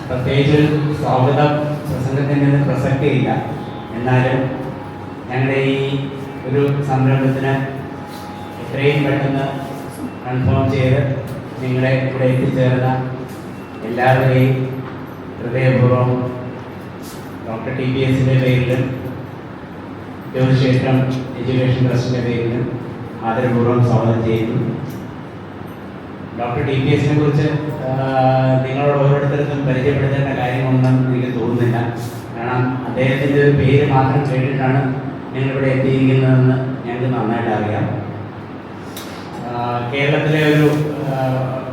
പ്രത്യേകിച്ച് സ്വാഗത പ്രസംഗത്തിൻ്റെ പ്രസക്തിയില്ല. എന്നാലും ഞങ്ങളുടെ ഈ ഒരു സംരംഭത്തിന് എത്രയും പെട്ടെന്ന് കൺഫേം ചെയ്ത് നിങ്ങളെ ഇവിടെ എത്തിച്ചേർന്ന എല്ലാവരെയും ഹൃദയപൂർവ്വം ഡോക്ടർ TPSൻ്റെ പേരിലും ജ്യോതിഷേത്രം എഡ്യൂക്കേഷൻ ട്രസ്റ്റിൻ്റെ പേരിലും ആദരപൂർവ്വം സ്വാഗതം ചെയ്യുന്നു. ഡോക്ടർ TPSനെ കുറിച്ച് നിങ്ങളോട് ഓരോരുത്തർക്കും പരിചയപ്പെടുത്തേണ്ട കാര്യമൊന്നും എനിക്ക് തോന്നുന്നില്ല. കാരണം അദ്ദേഹത്തിൻ്റെ ഒരു പേര് മാത്രം കേട്ടിട്ടാണ് നിങ്ങളിവിടെ എത്തിയിരിക്കുന്നതെന്ന് ഞങ്ങൾക്ക് നന്നായിട്ട് അറിയാം. കേരളത്തിലെ ഒരു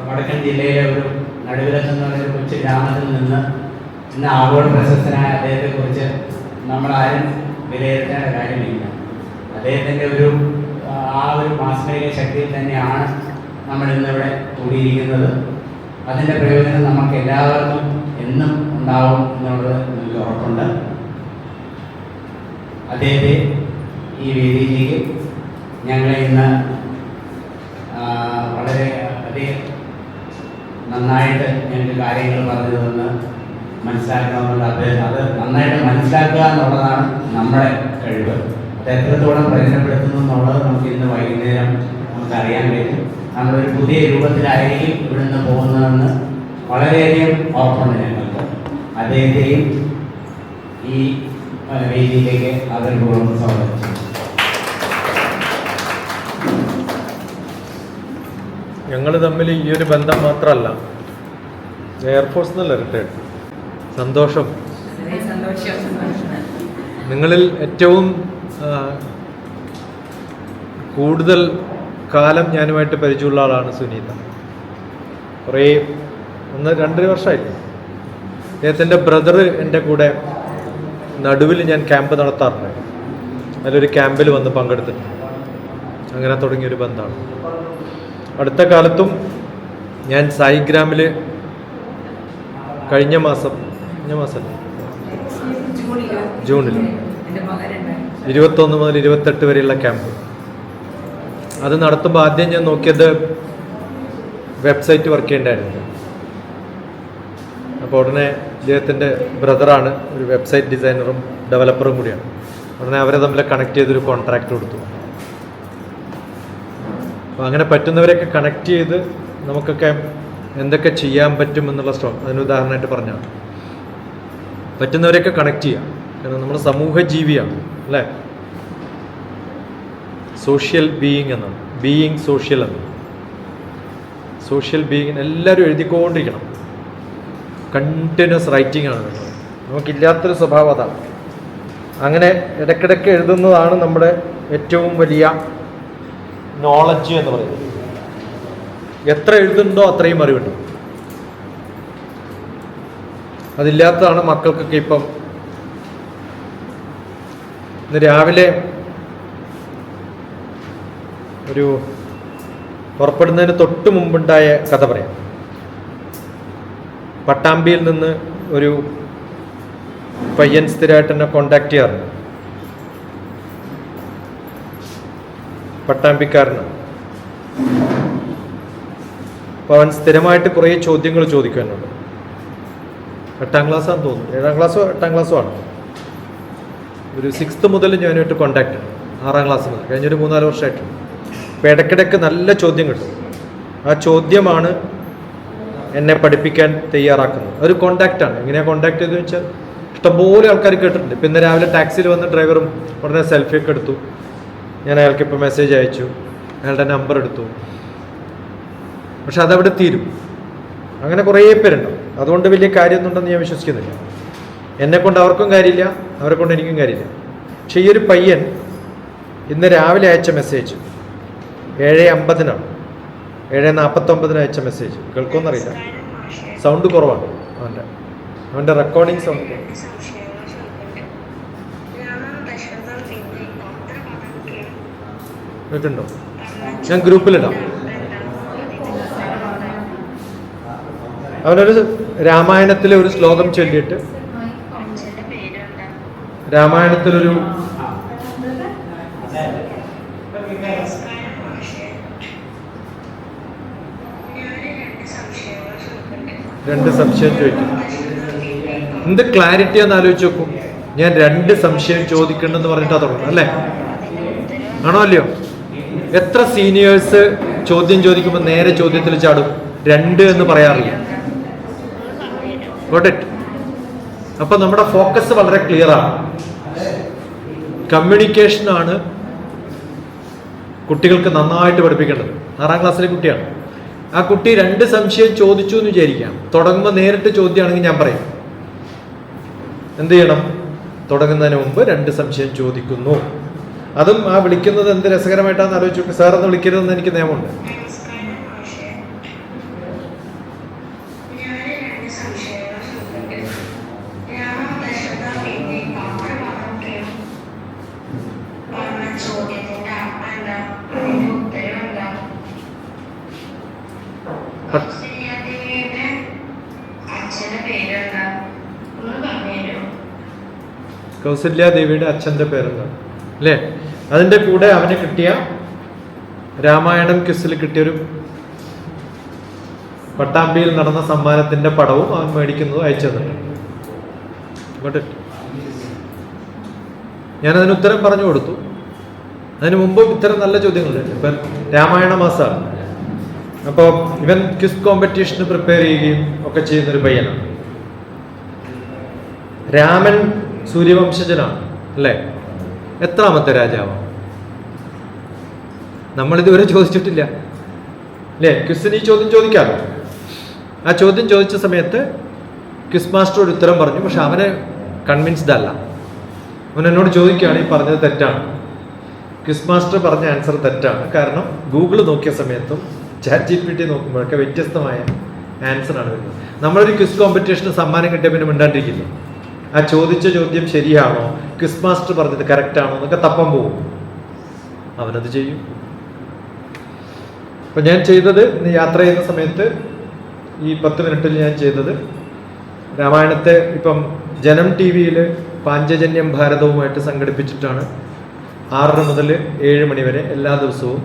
വടക്കൻ ജില്ലയിലെ ഒരു നടുവിലത്തെന്ന് പറയുന്ന കൊച്ചു ഗ്രാമത്തിൽ നിന്ന് ഇന്ന് ആഗോള പ്രശസ്തനായ അദ്ദേഹത്തെക്കുറിച്ച് നമ്മളാരും വിലയിരുത്തേണ്ട കാര്യമില്ല. അദ്ദേഹത്തിൻ്റെ ഒരു മാസ്മരിക ശക്തിയിൽ തന്നെയാണ് നമ്മൾ ഇന്നിവിടെ കൂടിയിരിക്കുന്നത്. അതിൻ്റെ പ്രയോജനം നമുക്ക് എല്ലാവർക്കും എന്നും ഉണ്ടാവും എന്നുള്ളത് എനിക്ക് ഉറപ്പുണ്ട്. അദ്ദേഹത്തെ ഈ വേദിയിലേക്ക് ഞങ്ങളെ ഇന്ന് വളരെ അധികം നന്നായിട്ട് ഞങ്ങൾക്ക് കാര്യങ്ങൾ പറഞ്ഞു തന്ന് മനസ്സിലാക്കണമെന്നുള്ള അത് നന്നായിട്ട് മനസ്സിലാക്കുക എന്നുള്ളതാണ് നമ്മുടെ കഴിവ്. അത് എത്രത്തോളം പ്രയോജനപ്പെടുത്തുന്നു എന്നുള്ളത് നമുക്ക് ഇന്ന് വൈകുന്നേരം നമുക്കറിയാൻ പറ്റും. നമ്മളൊരു പുതിയ രൂപത്തിലായിരിക്കും ഇവിടുന്ന് പോകുന്നതെന്ന് വളരെയധികം ഉറപ്പുണ്ട് ഞങ്ങൾക്ക്. അദ്ദേഹത്തെയും ഈ വേദിയിലേക്ക് ആദരപൂർവ്വം സ്വാഗതം ചെയ്യും. ഞങ്ങൾ തമ്മിൽ ഈ ഒരു ബന്ധം മാത്രമല്ല, എയർഫോഴ്സിൽ നിന്നല്ല റിട്ടയർഡ്. സന്തോഷം. നിങ്ങളിൽ ഏറ്റവും കൂടുതൽ കാലം ഞാനുമായിട്ട് പരിചയമുള്ള ആളാണ് സുനീത. കുറേ 1-2 വർഷമായില്ലേ. അദ്ദേഹത്തിൻ്റെ ബ്രദർ എൻ്റെ കൂടെ നടുവിൽ ഞാൻ ക്യാമ്പ് നടത്താറുണ്ട്. അതിലൊരു ക്യാമ്പിൽ വന്ന് പങ്കെടുത്തിട്ടുണ്ട്. അങ്ങനെ തുടങ്ങിയൊരു ബന്ധമാണ്. അടുത്ത കാലത്തും ഞാൻ സായിഗ്രാമിൽ കഴിഞ്ഞ മാസം ജൂണിൽ 21 മുതൽ 28 വരെയുള്ള ക്യാമ്പ് അത് നടത്തുമ്പോൾ ആദ്യം ഞാൻ നോക്കിയത് വെബ്സൈറ്റ് വർക്ക് ചെയ്യേണ്ടായിരുന്നു. അപ്പോൾ ഉടനെ അദ്ദേഹത്തിൻ്റെ ബ്രദറാണ്, ഒരു വെബ്സൈറ്റ് ഡിസൈനറും ഡെവലപ്പറും കൂടിയാണ്. ഉടനെ അവരെ തമ്മിൽ കണക്ട് ചെയ്തൊരു കോൺട്രാക്റ്റ് കൊടുത്തു. അപ്പോൾ അങ്ങനെ പറ്റുന്നവരെയൊക്കെ കണക്ട് ചെയ്ത് നമുക്കൊക്കെ എന്തൊക്കെ ചെയ്യാൻ പറ്റും എന്നുള്ള അതിന് ഉദാഹരണമായിട്ട് പറഞ്ഞാണ്. പറ്റുന്നവരെയൊക്കെ കണക്ട് ചെയ്യാം. കാരണം നമ്മൾ സമൂഹ ജീവിയാണ് അല്ലേ. സോഷ്യൽ ബീയിങ് എന്നാണ്, ബീയിങ് സോഷ്യൽ എന്നാണ്. സോഷ്യൽ ബീയിങ്ങിന് എല്ലാവരും എഴുതിക്കൊണ്ടിരിക്കണം. കണ്ടിന്യൂസ് റൈറ്റിംഗ് ആണ് വേണ്ടത്. നമുക്കില്ലാത്തൊരു സ്വഭാവം അതാണ്. അങ്ങനെ ഇടയ്ക്കിടയ്ക്ക് എഴുതുന്നതാണ് നമ്മുടെ ഏറ്റവും വലിയ നോളജ് എന്ന് പറയുന്നത്. എത്ര എഴുതുന്നുണ്ടോ അത്രയും അറിവുണ്ട്. അതില്ലാത്തതാണ് മക്കൾക്കൊക്കെ ഇപ്പം. ഇന്ന് രാവിലെ ഒരു പുറപ്പെടുന്നതിന് തൊട്ട് മുമ്പുണ്ടായ കഥ പറയാം. പട്ടാമ്പിയിൽ നിന്ന് ഒരു പയ്യൻ സ്ഥിരമായിട്ട് എന്നെ കോണ്ടാക്ട് ചെയ്യാറുണ്ട്. പട്ടാമ്പിക്കാരനാണ്. അപ്പോൾ അവൻ സ്ഥിരമായിട്ട് കുറേ ചോദ്യങ്ങൾ ചോദിക്കും എന്നോട്. 8ാം ക്ലാസ്സാണെന്ന് തോന്നുന്നു, 7ാം ക്ലാസ്സോ 8ാം ക്ലാസ്സോ ആണ്. ഒരു 6th മുതൽ ഞാനുമായിട്ട് കോണ്ടാക്ട് ഉണ്ട്. 6ാം ക്ലാസ് മുതൽ കഴിഞ്ഞൊരു 3-4 വർഷമായിട്ടുണ്ട്. അപ്പോൾ ഇടയ്ക്കിടയ്ക്ക് നല്ല ചോദ്യം കിട്ടും. ആ ചോദ്യമാണ് എന്നെ പഠിപ്പിക്കാൻ തയ്യാറാക്കുന്നത്. ഒരു കോണ്ടാക്റ്റാണ്. എങ്ങനെയാണ് കോണ്ടാക്ട് ചെയ്തതെന്ന് വെച്ചാൽ ഇഷ്ടംപോലെ ആൾക്കാർ കേട്ടിട്ടുണ്ട്. ഇപ്പം ഇന്ന് രാവിലെ ടാക്സിയിൽ വന്ന ഡ്രൈവറും ഉടനെ സെൽഫിയൊക്കെ എടുത്തു. ഞാൻ അയാൾക്കിപ്പോൾ മെസ്സേജ് അയച്ചു, അയാളുടെ നമ്പർ എടുത്തു. പക്ഷെ അതവിടെ തീരും. അങ്ങനെ കുറേ പേരുണ്ടാവും. അതുകൊണ്ട് വലിയ കാര്യമൊന്നുണ്ടെന്ന് ഞാൻ വിശ്വസിക്കുന്നില്ല. എന്നെക്കൊണ്ട് അവർക്കും കാര്യമില്ല, അവരെ കൊണ്ട് എനിക്കും കാര്യമില്ല. പക്ഷെ ഈ ഒരു പയ്യൻ ഇന്ന് രാവിലെ അയച്ച മെസ്സേജ് 7:50 7:49 അയച്ച മെസ്സേജ് കേൾക്കുമെന്നറിയില്ല. സൗണ്ട് കുറവാണ് അവൻ്റെ റെക്കോർഡിങ് സൗണ്ട്. കേട്ടുണ്ടോ? ഞാൻ ഗ്രൂപ്പിലിടാം. അവനൊരു രാമായണത്തിലെ ഒരു ശ്ലോകം ചൊല്ലിയിട്ട്, രാമായണത്തിലൊരു രണ്ട് സംശയം ചോദിക്കും. എന്ത് ക്ലാരിറ്റി എന്ന് ആലോചിച്ച് നോക്കും. ഞാൻ 2 സംശയം ചോദിക്കണമെന്ന് പറഞ്ഞിട്ടാ തുടങ്ങുന്നത് അല്ലേ? ആണോ അല്ലയോ? എത്ര സീനിയേഴ്സ് ചോദ്യം ചോദിക്കുമ്പോൾ നേരെ ചോദ്യത്തിൽ ചാടും, 2 എന്ന് പറയാറില്ല. Got it? അപ്പൊ നമ്മുടെ ഫോക്കസ് വളരെ ക്ലിയർ ആണ്. കമ്മ്യൂണിക്കേഷനാണ് കുട്ടികൾക്ക് നന്നായിട്ട് പഠിപ്പിക്കേണ്ടത്. 6ാം ക്ലാസ്സിലെ കുട്ടിയാണ്. ആ കുട്ടി 2 സംശയം ചോദിച്ചു എന്ന് വിചാരിക്കാം. തുടങ്ങുമ്പോൾ നേരിട്ട് ചോദ്യമാണെങ്കിൽ ഞാൻ പറയും എന്ത് ചെയ്യണം? തുടങ്ങുന്നതിന് മുമ്പ് 2 സംശയം ചോദിക്കുന്നു. അതും ആ വിളിക്കുന്നത് എന്ത് രസകരമായിട്ടാണെന്ന് ആലോചിച്ചു. സാർ എന്ന് വിളിക്കരുതെന്ന് എനിക്ക് നിയമമുണ്ട്. കൗസല്യാദേവിയുടെ അച്ഛൻ്റെ പേരെന്താണ് അല്ലേ? അതിൻ്റെ കൂടെ അവന് കിട്ടിയ രാമായണം ക്വിസിൽ കിട്ടിയൊരു പട്ടാമ്പിയിൽ നടന്ന സമ്മാനത്തിന്റെ പടവും അവൻ മേടിക്കുന്നത് അയച്ചു തന്നിട്ടുണ്ട്. ഞാനതിന് ഉത്തരം പറഞ്ഞു കൊടുത്തു. അതിന് മുമ്പും ഇത്തരം നല്ല ചോദ്യങ്ങളുണ്ട്. ഇപ്പം രാമായണ മാസമാണ്. അപ്പോൾ ഇവൻ ക്വിസ് കോമ്പറ്റീഷന് പ്രിപ്പയർ ചെയ്യുകയും ഒക്കെ ചെയ്യുന്നൊരു പയ്യനാണ്. രാമൻ സൂര്യവംശജനാണ് അല്ലേ? എത്രാമത്തെ രാജാവാണ്? നമ്മളിതുവരെ ചോദിച്ചിട്ടില്ല അല്ലേ? ക്വിസിന് ഈ ചോദ്യം ചോദിക്കാമല്ലോ. ആ ചോദ്യം ചോദിച്ച സമയത്ത് ക്വിസ് മാസ്റ്റർ ഒരു ഉത്തരം പറഞ്ഞു. പക്ഷെ അവന് കൺവിൻസ്ഡ് അല്ല. അവൻ എന്നോട് ചോദിക്കുകയാണ് ഈ പറഞ്ഞത് തെറ്റാണ്. ക്വിസ് മാസ്റ്റർ പറഞ്ഞ ആൻസർ തെറ്റാണ്. കാരണം ഗൂഗിൾ നോക്കിയ സമയത്തും ChatGPT നോക്കുമ്പോഴൊക്കെ വ്യത്യസ്തമായ ആൻസറാണ് വരുന്നത്. നമ്മളൊരു ക്വിസ് കോമ്പറ്റീഷന് സമ്മാനം കിട്ടിയ പിന്നെ മിണ്ടാണ്ടിരിക്കുന്നു. ആ ചോദിച്ച ചോദ്യം ശരിയാണോ, ക്വിസ് മാസ്റ്റർ പറഞ്ഞത് കറക്റ്റാണോ എന്നൊക്കെ തപ്പം പോകും. അവനത് ചെയ്യും. അപ്പം ഞാൻ ചെയ്തത്, യാത്ര ചെയ്യുന്ന സമയത്ത് ഈ 10 മിനിറ്റിൽ ഞാൻ ചെയ്തത്, രാമായണത്തെ ഇപ്പം ജനം TV-യിൽ പാഞ്ചജന്യം ഭാരതവുമായിട്ട് സംഘടിപ്പിച്ചിട്ടാണ് 6 മുതൽ 7 മണി വരെ എല്ലാ ദിവസവും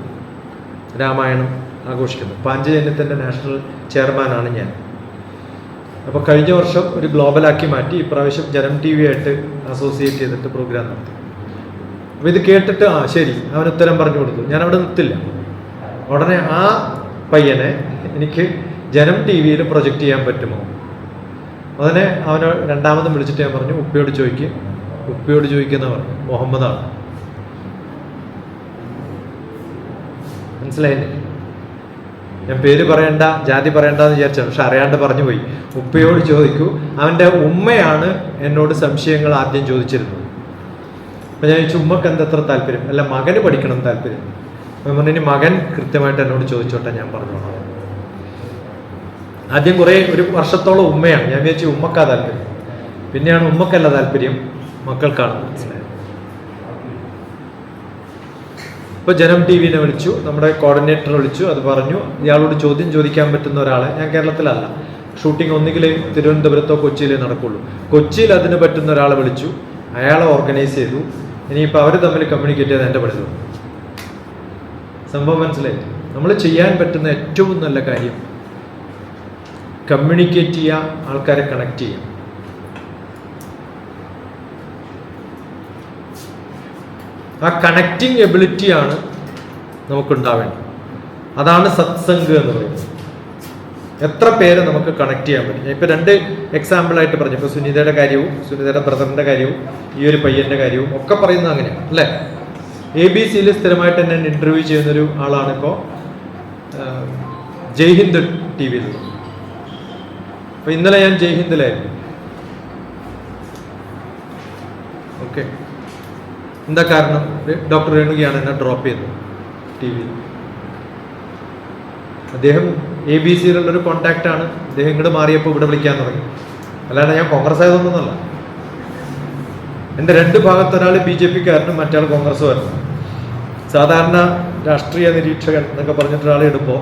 രാമായണം ആഘോഷിക്കുന്നത്. പാഞ്ചജന്യത്തിൻ്റെ നാഷണൽ ചെയർമാനാണ് ഞാൻ. അപ്പോൾ കഴിഞ്ഞ വർഷം ഒരു ഗ്ലോബലാക്കി മാറ്റി ഇപ്രാവശ്യം ജനം TV-ആയിട്ട് അസോസിയേറ്റ് ചെയ്തിട്ട് പ്രോഗ്രാം നടത്തി. അപ്പോൾ ഇത് കേട്ടിട്ട് ശരി, അവൻ ഉത്തരം പറഞ്ഞു കൊടുത്തു. ഞാൻ അവിടെ നിർത്തില്ല. ഉടനെ ആ പയ്യനെ എനിക്ക് ജനം TV-യിൽ പ്രൊജക്റ്റ് ചെയ്യാൻ പറ്റുമോ? അതിനെ അവനെ രണ്ടാമതും വിളിച്ചിട്ട് ഞാൻ പറഞ്ഞു ഉപ്പയോട് ചോദിക്കുന്ന പറഞ്ഞു. മുഹമ്മദാണ്. മനസ്സിലായില്ലേ? ഞാൻ പേര് പറയണ്ട, ജാതി പറയണ്ടെന്ന് വിചാരിച്ചാണ്. പക്ഷെ അറിയാണ്ട് പറഞ്ഞു പോയി. ഉപ്പയോട് ചോദിക്കൂ. അവൻ്റെ ഉമ്മയാണ് എന്നോട് സംശയങ്ങൾ ആദ്യം ചോദിച്ചിരുന്നത്. അപ്പം ഞാൻ ചോദിച്ചു ഉമ്മക്ക് എന്തത്ര താല്പര്യം? അല്ല, മകന് പഠിക്കണം താല്പര്യം. അപ്പം പറഞ്ഞു ഇനി മകൻ കൃത്യമായിട്ട് എന്നോട് ചോദിച്ചോട്ടെ, ഞാൻ പറഞ്ഞോളാം. ആദ്യം ഒരു വർഷത്തോളം ഉമ്മയാണ്. ഞാൻ വിചാരിച്ചു ഉമ്മക്കാ താല്പര്യം. പിന്നെയാണ് ഉമ്മക്കല്ല താല്പര്യം, മക്കൾക്കാണ്. മനസ്സിലായത്. ഇപ്പോൾ ജനം TV-നെ വിളിച്ചു, നമ്മുടെ കോർഡിനേറ്റർ വിളിച്ചു. അത് പറഞ്ഞു ഇയാളോട് ചോദ്യം ചോദിക്കാൻ പറ്റുന്ന ഒരാളെ, ഞാൻ കേരളത്തിലല്ല, ഷൂട്ടിംഗ് ഒന്നുകിൽ തിരുവനന്തപുരത്തോ കൊച്ചിയിലേ നടക്കുള്ളൂ. കൊച്ചിയിൽ അതിന് പറ്റുന്ന ഒരാളെ വിളിച്ചു, അയാളെ ഓർഗനൈസ് ചെയ്തു. ഇനിയിപ്പോൾ അവർ തമ്മിൽ കമ്മ്യൂണിക്കേറ്റ് ചെയ്ത് എൻ്റെ പണി തോന്നും. സംഭവം മനസ്സിലായി? നമ്മൾ ചെയ്യാൻ പറ്റുന്ന ഏറ്റവും നല്ല കാര്യം കമ്മ്യൂണിക്കേറ്റ് ചെയ്യുക, ആൾക്കാരെ കണക്ട് ചെയ്യുക. ആ കണക്റ്റിംഗ് എബിലിറ്റിയാണ് നമുക്കുണ്ടാവേണ്ടത്. അതാണ് സത്സംഗ് എന്ന് പറയുന്നത്. എത്ര പേരെ നമുക്ക് കണക്ട് ചെയ്യാൻ പറ്റും? ഇപ്പോൾ 2 എക്സാമ്പിളായിട്ട് പറഞ്ഞു. ഇപ്പോൾ സുനിതയുടെ കാര്യവും സുനിതയുടെ ബ്രദറിൻ്റെ കാര്യവും ഈ ഒരു പയ്യൻ്റെ കാര്യവും ഒക്കെ പറയുന്നത് അങ്ങനെയാണ് അല്ലേ? ABC-യിൽ സ്ഥിരമായിട്ട് എന്നെ ഇൻ്റർവ്യൂ ചെയ്യുന്നൊരു ആളാണ് ഇപ്പോൾ ജയ്ഹിന്ദ് TV-യിൽ. അപ്പോൾ ഇന്നലെ ഞാൻ ജയ്ഹിന്ദിലായിരുന്നു. ഓക്കെ, എന്താ കാരണം? ഡോക്ടർ രേണുകയാണ് എന്നെ ഡ്രോപ്പ് ചെയ്തത് TV-യിൽ. അദ്ദേഹം ABC-യിലുള്ളൊരു കോണ്ടാക്റ്റാണ്. അദ്ദേഹം ഇങ്ങോട്ട് മാറിയപ്പോൾ ഇവിടെ വിളിക്കാൻ തുടങ്ങി. അല്ലാണ്ട് ഞാൻ കോൺഗ്രസ് ആയതൊന്നുമല്ല. എൻ്റെ 2 ഭാഗത്ത് ഒരാൾ BJP-കാരനും മറ്റാൾ കോൺഗ്രസ്സുകാരനും. സാധാരണ രാഷ്ട്രീയ നിരീക്ഷകൻ എന്നൊക്കെ പറഞ്ഞിട്ടൊരാളെ എടുപ്പോൾ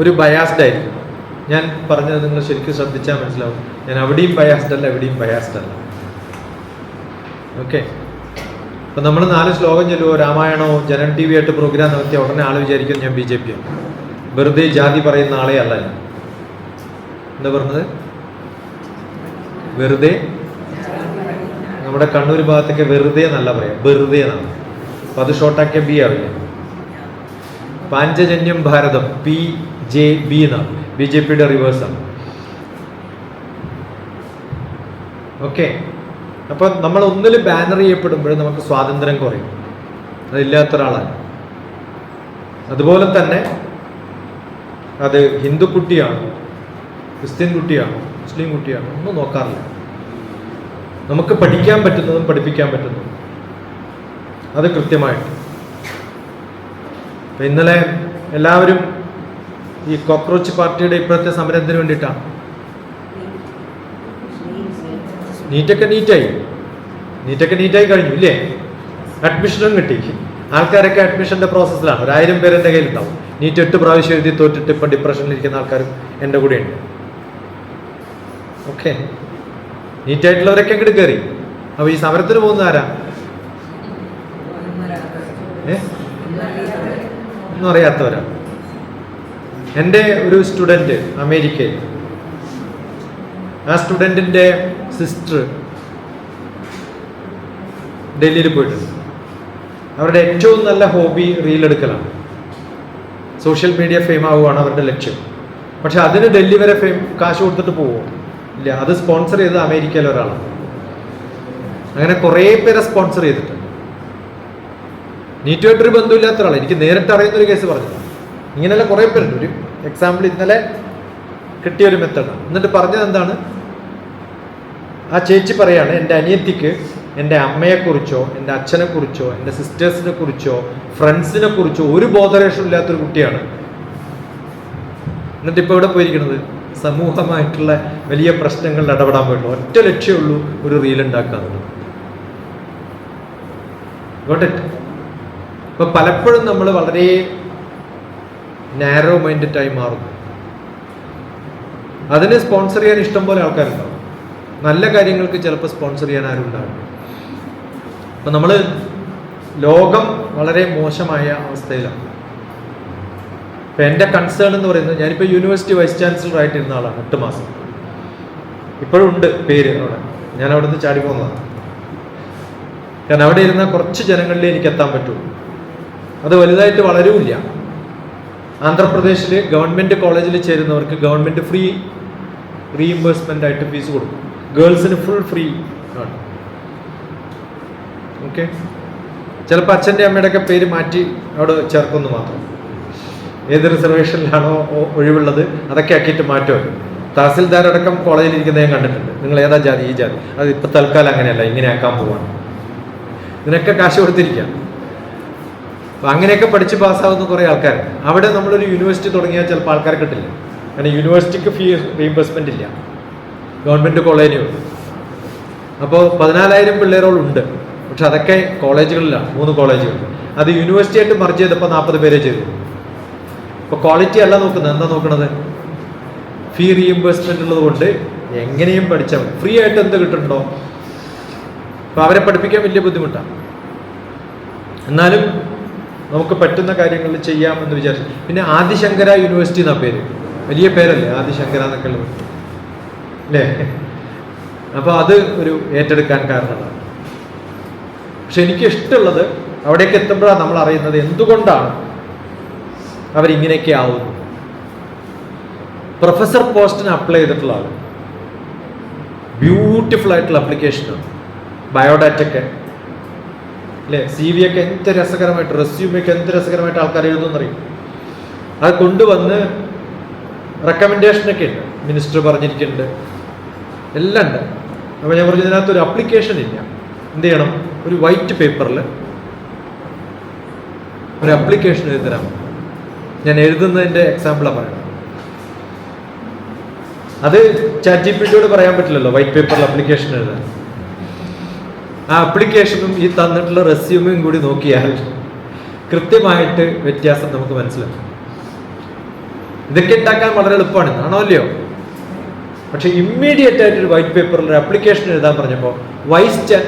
ഒരു ബയാസ്ഡ് ആയിരിക്കും. ഞാൻ പറഞ്ഞത് നിങ്ങൾ ശരിക്കും ശ്രദ്ധിച്ചാൽ മനസ്സിലാവും. ഞാൻ അവിടെയും ബയാസ്ഡ് അല്ല, എവിടെയും ബയാസ്ഡ് അല്ല. ഓക്കെ, അപ്പം നമ്മൾ 4 ശ്ലോകം ചൊല്ലുമോ, രാമായണോ ജനം TV-ആയിട്ട് പ്രോഗ്രാം നടത്തിയ ഉടനെ ആൾ വിചാരിക്കും ഞാൻ BJP-ആണ്. വെറുതെ ജാതി പറയുന്ന ആളെ അല്ല ഞാൻ. എന്താ പറഞ്ഞത്? വെറുതെ. നമ്മുടെ കണ്ണൂർ ഭാഗത്തൊക്കെ വെറുതെ എന്നല്ല പറയാം, വെറുതെ എന്നാണ്. അപ്പൊ അത് ഷോർട്ടാക്കിയ ബി ആവില്ല. പാഞ്ചജന്യം ഭാരതം PJB എന്നാണ്, BJPയുടെ റിവേഴ്സാണ്. ഓക്കെ. അപ്പൊ നമ്മൾ ഒന്നിൽ ബാനർ ചെയ്യപ്പെടുമ്പോഴും നമുക്ക് സ്വാതന്ത്ര്യം കുറയും, അതില്ലാത്ത ഒരാളാണ്. അതുപോലെ തന്നെ അത് ഹിന്ദു കുട്ടിയാണ്, ക്രിസ്ത്യൻ കുട്ടിയാണ്, മുസ്ലിം കുട്ടിയാണ്, ഒന്നും നോക്കാറില്ല. നമുക്ക് പഠിക്കാൻ പറ്റുന്നതും പഠിപ്പിക്കാൻ പറ്റുന്നതും അത് കൃത്യമായിട്ട്. ഇന്നലെ എല്ലാവരും ഈ കോക്രോച്ച് പാർട്ടിയുടെ ഇപ്പോഴത്തെ സമരത്തിന് വേണ്ടിയിട്ടാണ്. നീറ്റൊക്കെ നീറ്റായി കഴിഞ്ഞു ഇല്ലേ? അഡ്മിഷനും കിട്ടി. ആൾക്കാരൊക്കെ അഡ്മിഷന്റെ പ്രോസസ്സിലാണ്. 1000 പേര് എൻ്റെ കയ്യിലുണ്ടാവും. നീറ്റ് 8 പ്രാവശ്യം എഴുതി തോറ്റിട്ട് ഇപ്പം ഡിപ്രഷനിലിരിക്കുന്ന ആൾക്കാരും എൻ്റെ കൂടെ ഉണ്ട്. ഓക്കെ, നീറ്റായിട്ടുള്ളവരൊക്കെ അങ്ങോട്ട് കയറി. അപ്പൊ ഈ സമരത്തിന് പോകുന്ന ആരാ? ഒന്നും അറിയാത്തവരാ. എൻ്റെ ഒരു സ്റ്റുഡൻറ്റ് അമേരിക്കയിൽ, ആ സ്റ്റുഡൻറ്റിൻ്റെ സിസ്റ്റർ ഡൽഹിയിൽ പോയിട്ടുണ്ട്. അവരുടെ ഏറ്റവും നല്ല ഹോബി റീൽ എടുക്കലാണ്. സോഷ്യൽ മീഡിയ ഫെയിം ആവുകയാണ് അവരുടെ ലക്ഷ്യം. പക്ഷെ അതിന് ഡൽഹി വരെ കാശ് കൊടുത്തിട്ട് പോവുമോ? ഇല്ല. അത് സ്പോൺസർ ചെയ്തത് അമേരിക്കയിലെ ഒരാളാണ്. അങ്ങനെ കുറേ പേരെ സ്പോൺസർ ചെയ്തിട്ടുണ്ട്. നീറ്റുമായിട്ടൊരു ബന്ധമില്ലാത്ത ഒരാൾ എനിക്ക് നേരിട്ട് അറിയുന്നൊരു കേസ് പറഞ്ഞു. ഇങ്ങനെയുള്ള കുറേ പേരുണ്ട്. ഒരു എക്സാമ്പിൾ ഇന്നലെ കിട്ടിയൊരു മെത്തേഡാണ്. എന്നിട്ട് പറഞ്ഞത് എന്താണ്? ആ ചേച്ചി പറയാണ്, എൻ്റെ അനിയത്തിക്ക് എൻ്റെ അമ്മയെക്കുറിച്ചോ എൻ്റെ അച്ഛനെക്കുറിച്ചോ എൻ്റെ സിസ്റ്റേഴ്സിനെ കുറിച്ചോ ഫ്രണ്ട്സിനെ കുറിച്ചോ ഒരു ബോധരേഷനും ഇല്ലാത്തൊരു കുട്ടിയാണ്. എന്നിട്ട് ഇപ്പോൾ ഇവിടെ പോയിരിക്കുന്നത് സമൂഹമായിട്ടുള്ള വലിയ പ്രശ്നങ്ങളിൽ ഇടപെടാൻ പോയിട്ടുള്ളൂ. ഒറ്റ ലക്ഷ്യമുള്ളൂ, ഒരു റീൽ ഉണ്ടാക്കുക എന്നുള്ളത്. Got it? ഇപ്പൊ പലപ്പോഴും നമ്മൾ വളരെ നാരോ മൈൻഡഡായി മാറുന്നു. അതിനെ സ്പോൺസർ ചെയ്യാൻ ഇഷ്ടം പോലെ ആൾക്കാരുണ്ടാവും. നല്ല കാര്യങ്ങൾക്ക് ചിലപ്പോൾ സ്പോൺസർ ചെയ്യാൻ ആരും ഉണ്ടാവും. അപ്പൊ നമ്മൾ ലോകം വളരെ മോശമായ അവസ്ഥയിലാണ്. ഇപ്പം എൻ്റെ കൺസേൺ എന്ന് പറയുന്നത്, ഞാനിപ്പോൾ യൂണിവേഴ്സിറ്റി വൈസ് ചാൻസലർ ആയിട്ടിരുന്ന ആളാണ് 8 മാസം. ഇപ്പോഴും ഉണ്ട് പേര് അവിടെ. ഞാൻ അവിടെ നിന്ന് ചാടി പോകുന്നതാണ്. കാരണം അവിടെ ഇരുന്ന കുറച്ച് ജനങ്ങളിലേ എനിക്ക് എത്താൻ പറ്റുള്ളൂ. അത് വലുതായിട്ട് വളരുമില്ല. ആന്ധ്രാപ്രദേശിൽ ഗവൺമെൻറ് കോളേജിൽ ചേരുന്നവർക്ക് ഗവൺമെൻറ് ഫ്രീ റീഇംബേഴ്സ്മെൻ്റ് ആയിട്ട് ഫീസ് കൊടുക്കും. ഗേൾസിന് ഫുൾ ഫ്രീ ആണ്. ഓക്കെ. ചിലപ്പോൾ അച്ഛൻ്റെ അമ്മയുടെയൊക്കെ പേര് മാറ്റി അവിടെ ചേർക്കുന്നു മാത്രം. ഏത് റിസർവേഷനിലാണോ ഒഴിവുള്ളത് അതൊക്കെ ആക്കിയിട്ട് മാറ്റുമല്ലോ. തഹസിൽദാരടക്കം കോളേജിലിരിക്കുന്നത് ഞാൻ കണ്ടിട്ടുണ്ട്. നിങ്ങൾ ഏതാ ജാതി? ഈ ജാതി. അത് ഇപ്പം തൽക്കാലം അങ്ങനെയല്ല, ഇങ്ങനെ ആക്കാൻ പോവാണ്. ഇതിനൊക്കെ കാശ് കൊടുത്തിരിക്കുക. അപ്പം അങ്ങനെയൊക്കെ പഠിച്ച് പാസ്സാവുന്ന കുറേ ആൾക്കാരുണ്ട്. അവിടെ നമ്മളൊരു യൂണിവേഴ്സിറ്റി തുടങ്ങിയാൽ ചിലപ്പോൾ ആൾക്കാരെ കിട്ടില്ല. കാരണം യൂണിവേഴ്സിറ്റിക്ക് ഫീ റീഇംബേഴ്സ്മെൻ്റ് ഇല്ല, ഗവൺമെൻറ് കോളേജിനുണ്ട്. അപ്പോൾ 14,000 പിള്ളേരോളുണ്ട്. പക്ഷെ അതൊക്കെ കോളേജുകളിലാണ്, 3 കോളേജുകളിൽ. അത് യൂണിവേഴ്സിറ്റി ആയിട്ട് മർജ് ചെയ്തപ്പോൾ 40 പേരെ ചെയ്തു. അപ്പോൾ ക്വാളിറ്റി അല്ല നോക്കുന്നത്. എന്താ നോക്കണത്? ഫീ റീഇംബേഴ്സ്മെൻ്റ് ഉള്ളത് കൊണ്ട് എങ്ങനെയും പഠിച്ചാൽ മതി. ഫ്രീ ആയിട്ട് എന്ത് കിട്ടുന്നുണ്ടോ? അപ്പോൾ അവരെ പഠിപ്പിക്കാൻ വലിയ ബുദ്ധിമുട്ടാണ്. എന്നാലും നമുക്ക് പറ്റുന്ന കാര്യങ്ങൾ ചെയ്യാമെന്ന് വിചാരിച്ചു. പിന്നെ ആദിശങ്കര യൂണിവേഴ്സിറ്റി എന്നാ പേര്. വലിയ പേരല്ലേ ആദിശങ്കര എന്നൊക്കെ ഉള്ളത് അല്ലേ? അപ്പോൾ അത് ഒരു ഏറ്റെടുക്കാൻ കാരണമാണ്. പക്ഷെ എനിക്ക് ഇഷ്ടമുള്ളത് അവിടേക്ക് എത്തുമ്പോഴാണ് നമ്മൾ അറിയുന്നത് എന്തുകൊണ്ടാണ് അവരിങ്ങനെയൊക്കെ ആവുന്നു. പ്രൊഫസർ പോസ്റ്റിന് അപ്ലൈ ചെയ്തിട്ടുള്ള ആൾ, ബ്യൂട്ടിഫുൾ ആയിട്ടുള്ള അപ്ലിക്കേഷനാണ്. ബയോഡാറ്റൊക്കെ അല്ലേ, CV ഒക്കെ എന്ത് രസകരമായിട്ട്, റെസ്യൂമൊക്കെ എന്ത് രസകരമായിട്ട് ആൾക്കാർ എഴുതുമെന്നറിയും. അത് കൊണ്ടുവന്ന് റെക്കമെൻഡേഷനൊക്കെ ഉണ്ട്, മിനിസ്റ്റർ പറഞ്ഞിരിക്കുന്നുണ്ട്, എല്ലാം ഉണ്ട്. അപ്പോൾ ഞാൻ പറഞ്ഞു ഇതിനകത്തൊരു അപ്ലിക്കേഷൻ ഇല്ല. എന്ത് ചെയ്യണം? ഒരു വൈറ്റ് പേപ്പറിൽ ഒരു അപ്ലിക്കേഷൻ എഴുതി തരാം. ഞാൻ എഴുതുന്നതിൻ്റെ എക്സാമ്പിളാണ് പറയുന്നത്. അത് ChatGPT പറയാൻ പറ്റില്ലല്ലോ വൈറ്റ് പേപ്പറിൽ അപ്ലിക്കേഷൻ എഴുതാൻ. ആ അപ്ലിക്കേഷനും ഈ തന്നിട്ടുള്ള റെസ്യൂമും കൂടി നോക്കിയാൽ കൃത്യമായിട്ട് വ്യത്യാസം നമുക്ക് മനസ്സിലാക്കും. ഇതൊക്കെ ഉണ്ടാക്കാൻ വളരെ എളുപ്പമാണ്, ആണോ അല്ലയോ? പക്ഷെ ഇമ്മീഡിയറ്റ് ആയിട്ട് ഒരു വൈറ്റ് പേപ്പറിൽ ഒരു അപ്ലിക്കേഷൻ എഴുതാൻ പറഞ്ഞപ്പോൾ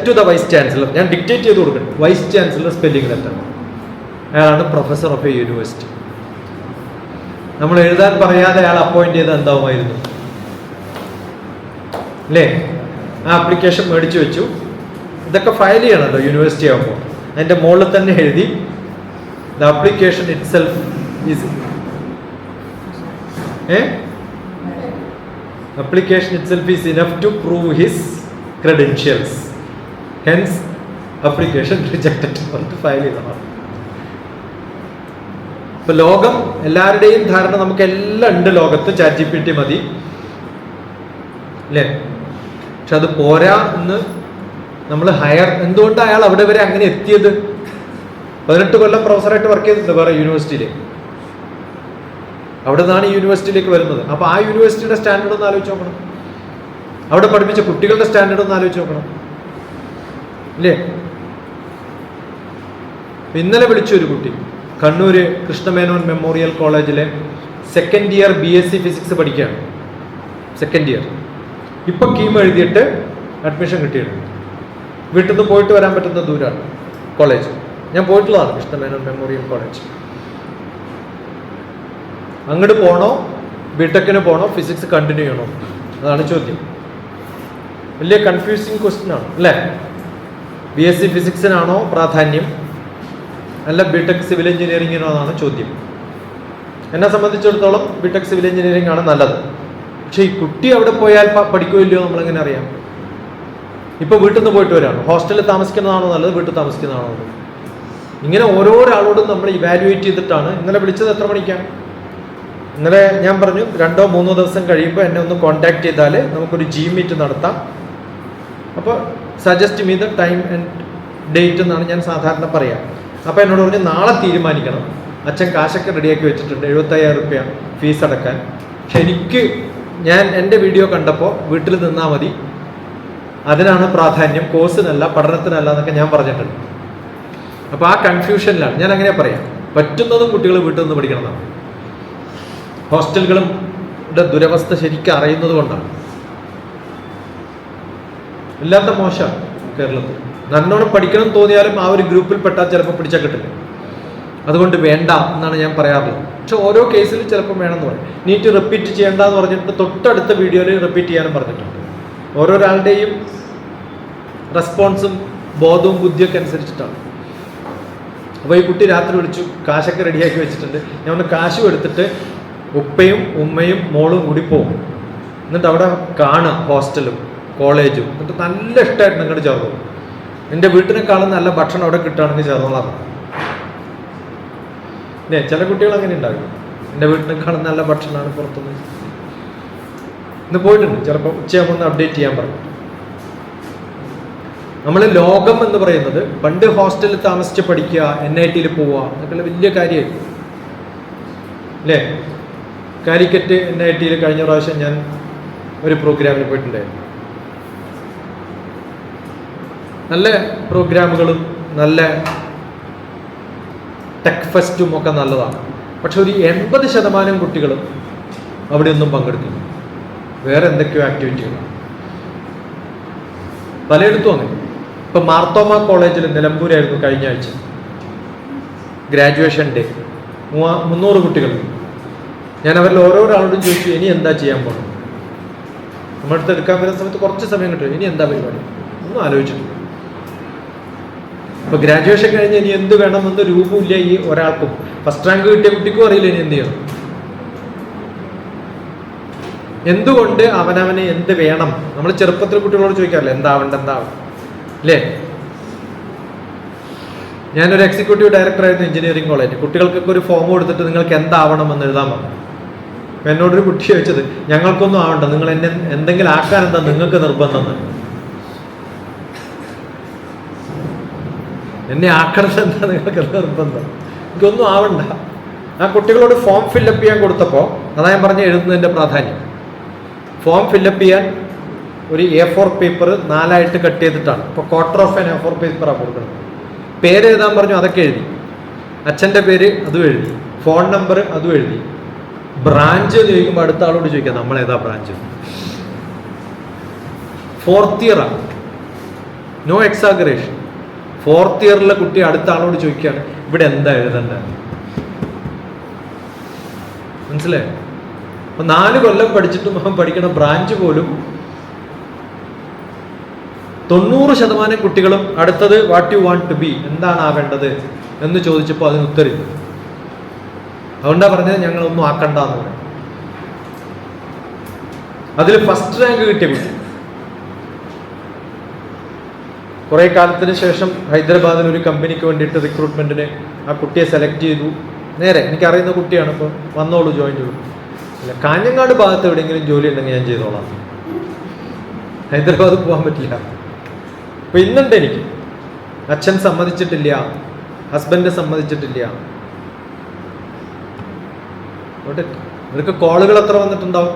ടു ദ വൈസ് ചാൻസലർ, ഞാൻ ഡിക്റ്റേറ്റ് ചെയ്ത് കൊടുക്കണം, വൈസ് ചാൻസലർ സ്പെല്ലിംഗ് തെറ്റാണ്. അയാളാണ് പ്രൊഫസർ ഓഫ് എ യൂണിവേഴ്സിറ്റി. നമ്മൾ എഴുതാൻ പറയാതെ അയാൾ അപ്പോയിന്റ് ചെയ്ത് എന്താവുമായിരുന്നു അല്ലേ? ആ ആപ്ലിക്കേഷൻ മേടിച്ചു വെച്ചു. ഇതൊക്കെ ഫയൽ ചെയ്യണമല്ലോ യൂണിവേഴ്സിറ്റി ആകുമ്പോൾ. അതിൻ്റെ മുകളിൽ തന്നെ എഴുതി the application it self is application itself is enough to prove his credentials, hence application rejected എന്ന് ഫയൽ ചെയ്തതാണ്. ഇപ്പൊ ലോകം എല്ലാവരുടെയും ധാരണ നമുക്ക് എല്ലാം ഉണ്ട് ലോകത്ത്, ChatGPT മതി അല്ലേ? പക്ഷെ അത് പോരാ എന്ന് നമ്മൾ എന്തുകൊണ്ട് അയാൾ അവിടെ വരെ അങ്ങനെ എത്തിയത്? 18 കൊല്ലം പ്രൊഫസറായിട്ട് വർക്ക് ചെയ്തിട്ടുണ്ട് വേറെ യൂണിവേഴ്സിറ്റിയിൽ. അവിടെ നിന്നാണ് ഈ യൂണിവേഴ്സിറ്റിയിലേക്ക് വരുന്നത്. അപ്പോൾ ആ യൂണിവേഴ്സിറ്റിയുടെ സ്റ്റാൻഡേർഡ് ഒന്ന് ആലോചിച്ച് നോക്കണം, അവിടെ പഠിപ്പിച്ച കുട്ടികളുടെ സ്റ്റാൻഡേർഡ് ഒന്ന് ആലോചിച്ച് നോക്കണം ഇല്ലേ? ഇന്നലെ വിളിച്ചൊരു കുട്ടി കണ്ണൂർ കൃഷ്ണമേനോൻ മെമ്മോറിയൽ കോളേജിലെ സെക്കൻഡ് ഇയർ BSc ഫിസിക്സ് പഠിക്കുകയാണ്. സെക്കൻഡ് ഇയർ ഇപ്പം കീം എഴുതിയിട്ട് അഡ്മിഷൻ കിട്ടിയിട്ടുണ്ട്. വീട്ടിൽ നിന്ന് പോയിട്ട് വരാൻ പറ്റുന്ന ദൂരമാണ് കോളേജ്. ഞാൻ പോയിട്ടുള്ളതാണ് കൃഷ്ണമേനോൻ മെമ്മോറിയൽ കോളേജ്. അങ്ങോട്ട് പോകണോ, ബിടെക്കിന് പോകണോ, ഫിസിക്സ് കണ്ടിന്യൂ ചെയ്യണോ? അതാണ് ചോദ്യം. വലിയ കൺഫ്യൂസിങ് ക്വസ്റ്റ്യൻ ആണ് അല്ലേ? BSc ഫിസിക്സിനാണോ പ്രാധാന്യം, അല്ല ബിടെക് സിവിൽ എഞ്ചിനീയറിങ്ങിനോ എന്നാണ് ചോദ്യം. എന്നെ സംബന്ധിച്ചിടത്തോളം ബിടെക് സിവിൽ എഞ്ചിനീയറിംഗ് ആണ് നല്ലത്. പക്ഷെ ഈ കുട്ടി അവിടെ പോയാൽ പഠിക്കുകയോ ഇല്ലയോ നമ്മളെങ്ങനെ അറിയാം? ഇപ്പൊ വീട്ടിൽ നിന്ന് പോയിട്ട് വരാണ്. ഹോസ്റ്റലിൽ താമസിക്കുന്നതാണോ നല്ലത്, വീട്ടിൽ താമസിക്കുന്നതാണോ നല്ലത്? ഇങ്ങനെ ഓരോരാളോടും നമ്മൾ ഇവാലുവേറ്റ് ചെയ്തിട്ടാണ്. ഇന്നലെ വിളിച്ചത് എത്ര മണിക്കാണ്? ഇന്നലെ ഞാൻ പറഞ്ഞു 2-3 ദിവസം കഴിയുമ്പോൾ എന്നെ ഒന്ന് കോൺടാക്ട് ചെയ്താൽ നമുക്കൊരു G മീറ്റ് നടത്താം. അപ്പോൾ suggest me the time and date എന്നാണ് ഞാൻ സാധാരണ പറയാം. അപ്പോൾ എന്നോട് പറഞ്ഞ് നാളെ തീരുമാനിക്കണം, അച്ഛൻ കാശൊക്കെ റെഡിയാക്കി വെച്ചിട്ടുണ്ട്, 75,000 രൂപ ഫീസ് അടക്കാൻ. പക്ഷെ ഞാൻ എൻ്റെ വീഡിയോ കണ്ടപ്പോൾ വീട്ടിൽ നിന്നാൽ മതി, അതിനാണ് പ്രാധാന്യം, കോഴ്സിനല്ല പഠനത്തിനല്ല എന്നൊക്കെ ഞാൻ പറഞ്ഞിട്ടുണ്ട്. അപ്പോൾ ആ കൺഫ്യൂഷനിലാണ് ഞാൻ അങ്ങനെ പറയാം. പറ്റുന്നതും കുട്ടികൾ വീട്ടിൽ നിന്ന് പഠിക്കണമെന്നാണ്. ഹോസ്റ്റലുകളും ദുരവസ്ഥ ശരിക്കും അറിയുന്നത് കൊണ്ടാണ്. ഇല്ലാത്ത മോശമാണ് കേരളത്തിൽ. നല്ലോണം പഠിക്കണം തോന്നിയാലും ആ ഒരു ഗ്രൂപ്പിൽ പെട്ടാൽ ചിലപ്പോൾ പിടിച്ചാൽ കിട്ടില്ല. അതുകൊണ്ട് വേണ്ട എന്നാണ് ഞാൻ പറയാറുള്ളത്. പക്ഷെ ഓരോ കേസിൽ ചിലപ്പോൾ വേണമെന്ന് പറയും. നീറ്റ് റിപ്പീറ്റ് ചെയ്യേണ്ട എന്ന് പറഞ്ഞിട്ട് തൊട്ടടുത്ത വീഡിയോയിൽ റിപ്പീറ്റ് ചെയ്യാനും പറഞ്ഞിട്ടുണ്ട്. ഓരോരാളുടെയും റെസ്പോൺസും ബോധവും ബുദ്ധിയൊക്കെ അനുസരിച്ചിട്ടാണ്. അപ്പോൾ ഈ കുട്ടി രാത്രി വിളിച്ചു, കാശൊക്കെ റെഡിയാക്കി വെച്ചിട്ടുണ്ട്, ഞാൻ ഒന്ന് കാശും എടുത്തിട്ട് ഉപ്പയും ഉമ്മയും മോളും കൂടി പോകും, എന്നിട്ട് അവിടെ കാണാം ഹോസ്റ്റലും കോളേജും, എന്നിട്ട് നല്ല ഇഷ്ടമായിട്ട് നിങ്ങളുടെ ചേർന്നു. എൻ്റെ വീട്ടിനേക്കാളും നല്ല ഭക്ഷണം അവിടെ കിട്ടുകയാണെങ്കിൽ ചേർന്നോളാം. ചില കുട്ടികൾ അങ്ങനെ ഉണ്ടാകും, എൻ്റെ വീട്ടിനേക്കാളും നല്ല ഭക്ഷണമാണ് പുറത്തുനിന്ന്. ഇന്ന് പോയിട്ടുണ്ട്, ചിലപ്പോൾ ഉച്ചയാകുമ്പോൾ ഒന്ന് അപ്ഡേറ്റ് ചെയ്യാൻ പറഞ്ഞു. നമ്മൾ ലോകം എന്ന് പറയുന്നത് പണ്ട് ഹോസ്റ്റലിൽ താമസിച്ച് പഠിക്കുക, NIT പോവുക എന്നൊക്കെയുള്ള വലിയ കാര്യമായിരുന്നു അല്ലേ? കാലിക്കറ്റ് NIT കഴിഞ്ഞ പ്രാവശ്യം ഞാൻ ഒരു പ്രോഗ്രാമിന് പോയിട്ടുണ്ടായിരുന്നു. നല്ല പ്രോഗ്രാമുകളും നല്ല ടെക് ഫെസ്റ്റും ഒക്കെ നല്ലതാണ്. പക്ഷെ ഒരു 80% കുട്ടികളും അവിടെ ഒന്നും പങ്കെടുക്കുന്നു. വേറെ എന്തൊക്കെയോ ആക്ടിവിറ്റികളാണ് പലയിടത്തും അങ്ങനെ. ഇപ്പം മാർത്തോമ കോളേജിൽ നിലമ്പൂരായിരുന്നു കഴിഞ്ഞ ആഴ്ച ഗ്രാജുവേഷൻ ഡേ. 300 കുട്ടികൾ. ഞാൻ അവരിൽ ഓരോരാളോടും ചോദിച്ചു, ഇനി എന്താ ചെയ്യാൻ പോകുന്നത്? നമ്മുടെ അടുത്ത് എടുക്കാൻ വരുന്ന സമയത്ത് കുറച്ച് സമയം കിട്ടും, ഇനി എന്താ പരിപാടി ഒന്നും ആലോചിച്ചിട്ടില്ല. ഇപ്പൊ ഗ്രാജുവേഷൻ കഴിഞ്ഞ് ഇനി എന്ത് വേണമെന്ന് രൂപമില്ല ഈ ഒരാൾക്കും. ഫസ്റ്റ് റാങ്ക് കിട്ടിയ കുട്ടിക്കും അറിയില്ല ഇനി എന്ത് ചെയ്യണം. എന്തുകൊണ്ട് അവനവന് എന്ത് വേണം? നമ്മൾ ചെറുപ്പത്തിൽ കുട്ടികളോട് ചോദിക്കാറില്ല എന്താവണ്ട അല്ലേ? ഞാനൊരു എക്സിക്യൂട്ടീവ് ഡയറക്ടറായിരുന്നു എഞ്ചിനീയറിംഗ് കോളേജ്. കുട്ടികൾക്കൊക്കെ ഒരു ഫോം കൊടുത്തിട്ട് നിങ്ങൾക്ക് എന്താവണം എന്ന് എഴുതാൻ പറഞ്ഞു. എന്നോടൊരു കുട്ടി ചോദിച്ചത്, ഞങ്ങൾക്കൊന്നും ആവണ്ട, നിങ്ങൾ എന്നെ എന്തെങ്കിലും ആക്കാൻ എന്താ നിങ്ങൾക്ക് നിർബന്ധം? എന്നെ ആക്കണത് എന്താ നിങ്ങൾക്ക് നിർബന്ധം? എനിക്കൊന്നും ആവണ്ട. ആ കുട്ടികളോട് ഫോം ഫില്ലപ്പ് ചെയ്യാൻ കൊടുത്തപ്പോൾ അതാ ഞാൻ പറഞ്ഞ എഴുതുന്നതിൻ്റെ പ്രാധാന്യം. ഫോം ഫില്ലപ്പ് ചെയ്യാൻ ഒരു A4 പേപ്പർ 4 കട്ട് ചെയ്തിട്ടാണ്. ഇപ്പോൾ ക്വാർട്ടർ ഓഫ് ആൻ A4 പേപ്പറാണ് കൊടുക്കുന്നത്. പേര് എഴുതാൻ പറഞ്ഞു, അതൊക്കെ എഴുതി. അച്ഛൻ്റെ പേര് അതും എഴുതി, ഫോൺ നമ്പർ അതും എഴുതി. ബ്രാഞ്ച് ചോദിക്കുമ്പോൾ അടുത്ത ആളോട് ചോദിക്കാം നമ്മൾ ഏതാ ബ്രാഞ്ച്. 4th ഇയറാണ്, no എക്സാഗറേഷൻ. 4th ഇയറിലെ കുട്ടി അടുത്ത ആളോട് ചോദിക്കുകയാണ് ഇവിടെ എന്താ എഴുതേണ്ടത്. മനസ്സിലായോ? അപ്പൊ 4 കൊല്ലം പഠിച്ചിട്ടും അവൻ പഠിക്കണ ബ്രാഞ്ച് പോലും 90% കുട്ടികളും അടുത്തത് what you want to be, എന്താണ് ആവേണ്ടത് എന്ന് ചോദിച്ചപ്പോൾ അതിന് ഉത്തരവില്ല. അതുകൊണ്ടാണ് പറഞ്ഞത് ഞങ്ങളൊന്നും ആക്കണ്ട എന്ന് പറയും. അതിൽ ഫസ്റ്റ് റാങ്ക് കിട്ടിയ കുട്ടി കുറേ കാലത്തിന് ശേഷം ഹൈദരാബാദിൽ ഒരു കമ്പനിക്ക് വേണ്ടിയിട്ട് റിക്രൂട്ട്മെന്റിന് ആ കുട്ടിയെ സെലക്ട് ചെയ്തു. നേരെ എനിക്കറിയുന്ന കുട്ടിയാണ്, ഇപ്പോൾ വന്നോളൂ ജോയിൻ ചെയ്തു. അല്ല, കാഞ്ഞങ്ങാട് ഭാഗത്ത് എവിടെയെങ്കിലും ജോലി ഉണ്ടെങ്കിൽ ഞാൻ ചെയ്തോളാം, ഹൈദരാബാദ് പോകാൻ പറ്റില്ല. അപ്പൊ ഇന്നുണ്ട് എനിക്ക്, അച്ഛൻ സമ്മതിച്ചിട്ടില്ല, ഹസ്ബൻഡ് സമ്മതിച്ചിട്ടില്ല. ഇവർക്ക് കോളുകൾ എത്ര വന്നിട്ടുണ്ടാവും?